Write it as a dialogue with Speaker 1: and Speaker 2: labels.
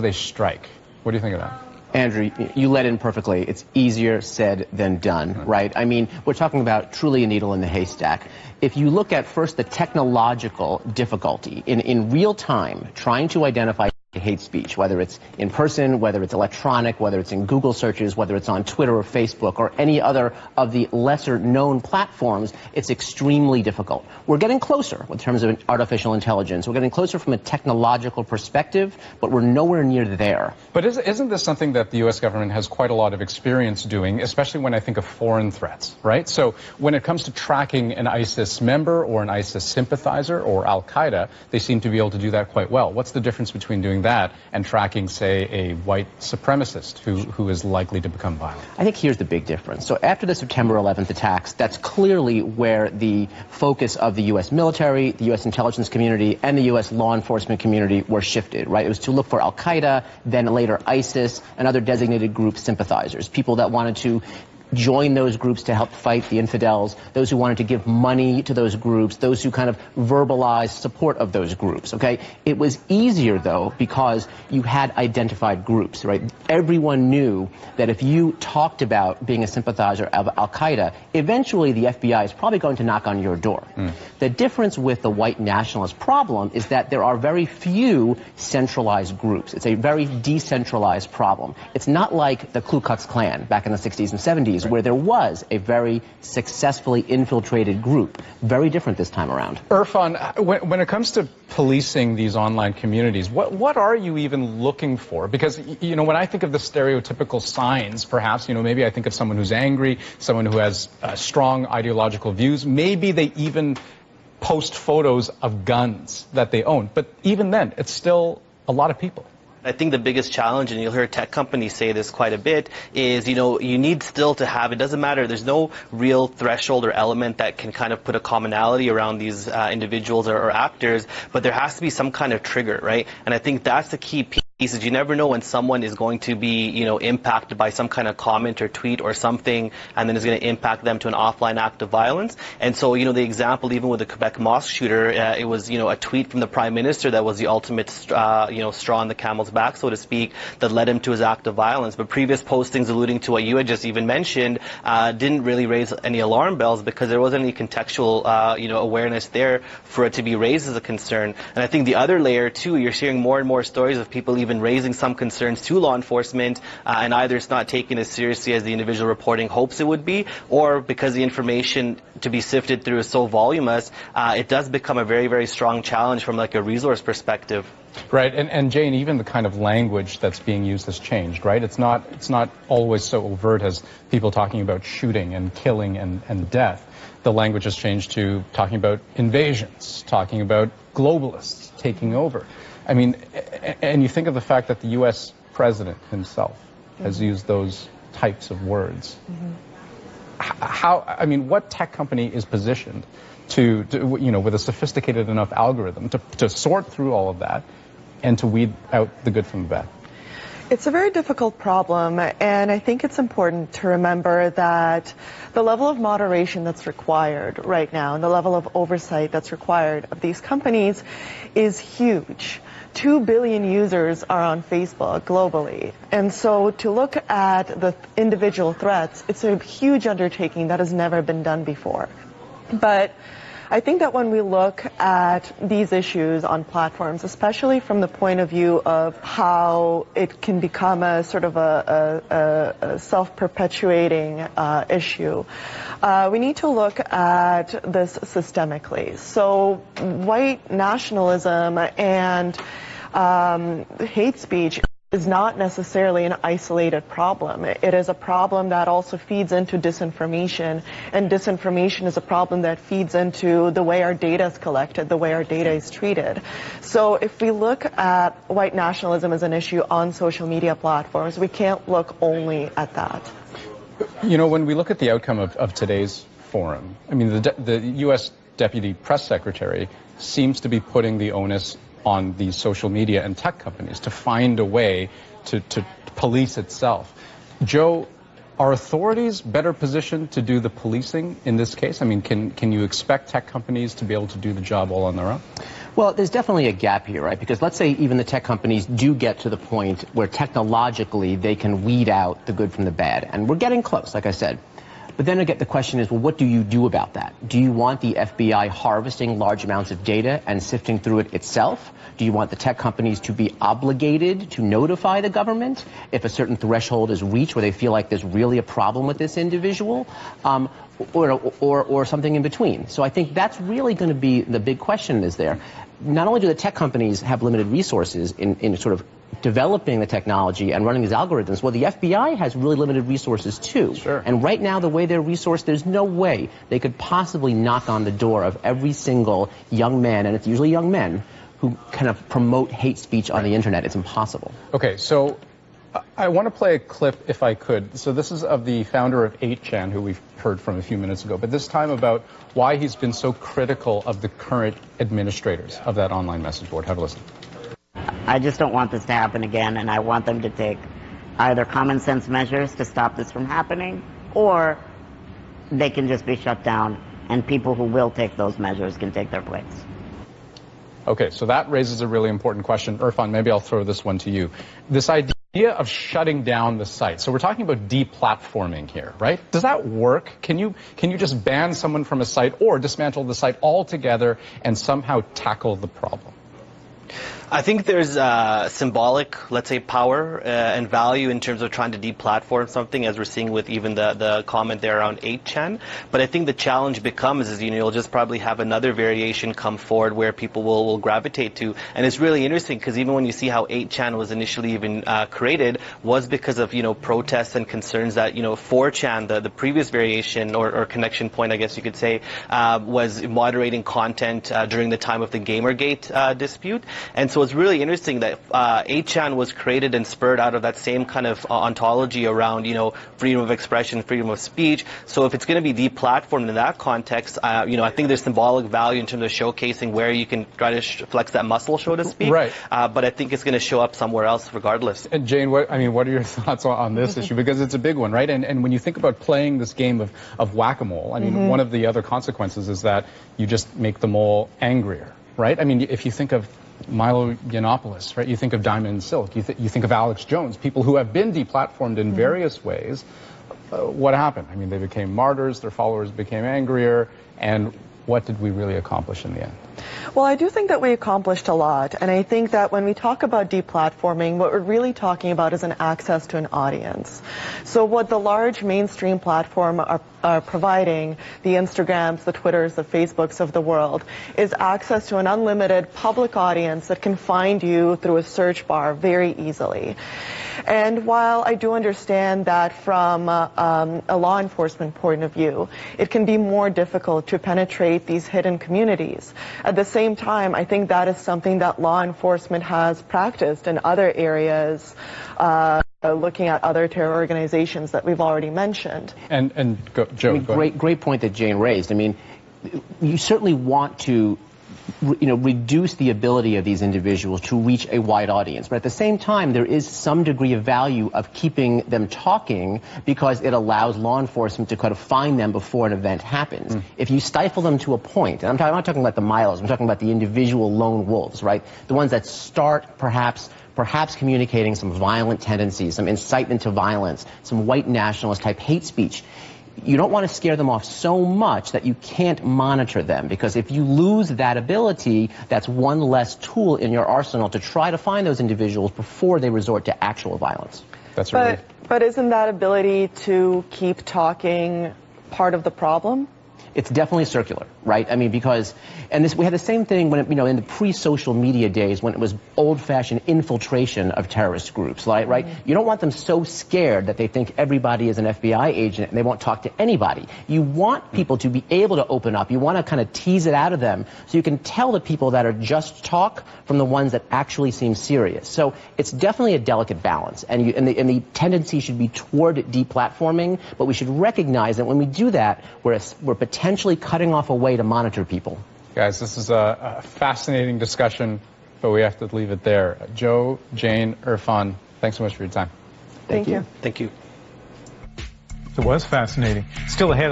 Speaker 1: they strike. What do you think of that?
Speaker 2: Andrew, you led in perfectly. It's easier said than done, right? I mean, we're talking about truly a needle in the haystack. If you look at first the technological difficulty in real time trying to identify hate speech, whether it's in person, whether it's electronic, whether it's in Google searches, whether it's on Twitter or Facebook or any other of the lesser known platforms, it's extremely difficult. We're getting closer in terms of artificial intelligence. We're getting closer from a technological perspective, but we're nowhere near there.
Speaker 1: But isn't this something that the U.S. government has quite a lot of experience doing, especially when I think of foreign threats, right? So when it comes to tracking an ISIS member or an ISIS sympathizer or Al-Qaeda, they seem to be able to do that quite well. What's the difference between doing that and tracking, say, a white supremacist who is likely to become violent?
Speaker 2: I think here's the big difference. So after the September 11th attacks, that's clearly where the focus of the U.S. military, the U.S. intelligence community, and the U.S. law enforcement community were shifted, right? It was to look for Al-Qaeda, then later ISIS, and other designated group sympathizers, people that wanted to join those groups to help fight the infidels, those who wanted to give money to those groups, those who kind of verbalized support of those groups, okay? It was easier, though, because you had identified groups, right? Everyone knew that if you talked about being a sympathizer of Al-Qaeda, eventually the FBI is probably going to knock on your door. The difference with the white nationalist problem is that there are very few centralized groups. It's a very decentralized problem. It's not like the Ku Klux Klan back in the 60s and 70s, where there was a very successfully infiltrated group. Very different this time around.
Speaker 1: Irfan, when it comes to policing these online communities, what are you even looking for? Because, you know, when I think of the stereotypical signs, perhaps, you know, maybe I think of someone who's angry, someone who has strong ideological views. Maybe they even post photos of guns that they own. But even then, it's still a lot of people.
Speaker 3: I think the biggest challenge, and you'll hear tech companies say this quite a bit, is, you know, you need still to have, it doesn't matter, there's no real threshold or element that can kind of put a commonality around these individuals or actors, but there has to be some kind of trigger, right? And I think that's the key piece. Is you never know when someone is going to be, you know, impacted by some kind of comment or tweet or something, and then is going to impact them to an offline act of violence. And so, you know, the example, even with the Quebec mosque shooter, it was, you know, a tweet from the Prime Minister that was the ultimate, you know, straw on the camel's back, so to speak, that led him to his act of violence. But previous postings alluding to what you had just even mentioned didn't really raise any alarm bells because there wasn't any contextual, you know, awareness there for it to be raised as a concern. And I think the other layer, too, you're hearing more and more stories of people even raising some concerns to law enforcement, and either it's not taken as seriously as the individual reporting hopes it would be, or because the information to be sifted through is so voluminous, it does become a very, very strong challenge from like a resource perspective.
Speaker 1: Right, and Jane, even the kind of language that's being used has changed, right? It's not always so overt as people talking about shooting and killing and death. The language has changed to talking about invasions, talking about globalists taking over. I mean, and you think of the fact that the U.S. president himself has used those types of words. How, I mean, what tech company is positioned to, you know, with a sophisticated enough algorithm to sort through all of that and to weed out the good from the bad?
Speaker 4: It's a very difficult problem, and I think it's important to remember that the level of moderation that's required right now and the level of oversight that's required of these companies is huge. 2 billion users are on Facebook globally, and so to look at the individual threats, it's a huge undertaking that has never been done before. But I think that when we look at these issues on platforms, especially from the point of view of how it can become a sort of a self-perpetuating issue, we need to look at this systemically. So white nationalism and hate speech is not necessarily an isolated problem. It is a problem that also feeds into disinformation, and disinformation is a problem that feeds into the way our data is collected, the way our data is treated. So if we look at white nationalism as an issue on social media platforms, we can't look only at that.
Speaker 1: You know, when we look at the outcome of today's forum, I mean, the U.S. Deputy Press Secretary seems to be putting the onus on these social media and tech companies to find a way to police itself. Joe, are authorities better positioned to do the policing in this case? I mean, can you expect tech companies to be able to do the job all on their own?
Speaker 2: Well, there's definitely a gap here, right? Because let's say even the tech companies do get to the point where technologically they can weed out the good from the bad. And we're getting close, like I said. But then again, the question is, well, what do you do about that? Do you want the FBI harvesting large amounts of data and sifting through it itself? Do you want the tech companies to be obligated to notify the government if a certain threshold is reached where they feel like there's really a problem with this individual? Or something in between. So I think that's really going to be the big question is there. Not only do the tech companies have limited resources in sort of developing the technology and running these algorithms, well, the FBI has really limited resources too.
Speaker 1: Sure.
Speaker 2: And right now, the way they're resourced, there's no way they could possibly knock on the door of every single young man, and it's usually young men, who kind of promote hate speech on the internet. It's impossible.
Speaker 1: Okay, so I want to play a clip, if I could. So this is of the founder of 8chan, who we've heard from a few minutes ago, but this time about why he's been so critical of the current administrators of that online message board. Have a listen.
Speaker 5: I just don't want this to happen again, and I want them to take either common sense measures to stop this from happening, or they can just be shut down, and people who will take those measures can take their place.
Speaker 1: Okay, so that raises a really important question. Irfan, maybe I'll throw this one to you. This idea of shutting down the site. So we're talking about deplatforming here, right? Does that work? Can you just ban someone from a site or dismantle the site altogether and somehow tackle the problem?
Speaker 3: I think there's symbolic, let's say, power and value in terms of trying to deplatform something, as we're seeing with even the comment there around 8chan. But I think the challenge becomes is, you'll just probably have another variation come forward where people will gravitate to. And it's really interesting because even when you see how 8chan was initially even created was because of, protests and concerns that, 4chan, the previous variation or connection point, I guess you could say, was moderating content during the time of the Gamergate dispute. And so it's really interesting that 8chan was created and spurred out of that same kind of ontology around, freedom of expression, freedom of speech. So if it's going to be deplatformed in that context, I think there's symbolic value in terms of showcasing where you can try to flex that muscle, so to speak.
Speaker 1: Right.
Speaker 3: But I think it's going to show up somewhere else regardless.
Speaker 1: And Jane, what are your thoughts on this issue? Because it's a big one, right? And when you think about playing this game of whack-a-mole, I mean, one of the other consequences is that you just make the mole angrier, right? I mean, if you think of Milo Yiannopoulos, right? You think of Diamond and Silk. You think of Alex Jones, people who have been deplatformed in various ways. What happened? I mean, they became martyrs, their followers became angrier, and what did we really accomplish in the end?
Speaker 4: Well, I do think that we accomplished a lot, and I think that when we talk about deplatforming, what we're really talking about is an access to an audience. So what the large mainstream platform are providing, the Instagrams, the Twitters, the Facebooks of the world, is access to an unlimited public audience that can find you through a search bar very easily. And while I do understand that from a law enforcement point of view, it can be more difficult to penetrate these hidden communities. At the same time, I think that is something that law enforcement has practiced in other areas, looking at other terror organizations that we've already mentioned.
Speaker 1: And Joe,
Speaker 2: great point that Jane raised. I mean, you certainly want to reduce the ability of these individuals to reach a wide audience. But at the same time, there is some degree of value of keeping them talking because it allows law enforcement to kind of find them before an event happens. If you stifle them to a point, and I'm not talking about the Milos, I'm talking about the individual lone wolves, right? The ones that start perhaps communicating some violent tendencies, some incitement to violence, some white nationalist type hate speech. You don't want to scare them off so much that you can't monitor them, because if you lose that ability, that's one less tool in your arsenal to try to find those individuals before they resort to actual violence.
Speaker 1: That's right.
Speaker 4: But isn't that ability to keep talking part of the problem?
Speaker 2: It's definitely circular, right? I mean, because, we had the same thing when, in the pre-social media days when it was old-fashioned infiltration of terrorist groups, right? You don't want them so scared that they think everybody is an FBI agent and they won't talk to anybody. You want people to be able to open up. You want to kind of tease it out of them so you can tell the people that are just talk from the ones that actually seem serious. So it's definitely a delicate balance, and the tendency should be toward deplatforming, but we should recognize that when we do that, we're potentially cutting off a way to monitor people.
Speaker 1: Guys, this is a fascinating discussion, but we have to leave it there. Joe, Jane, Irfan, thanks so much for your time.
Speaker 4: Thank you.
Speaker 3: Thank you.
Speaker 6: It was fascinating. Still ahead.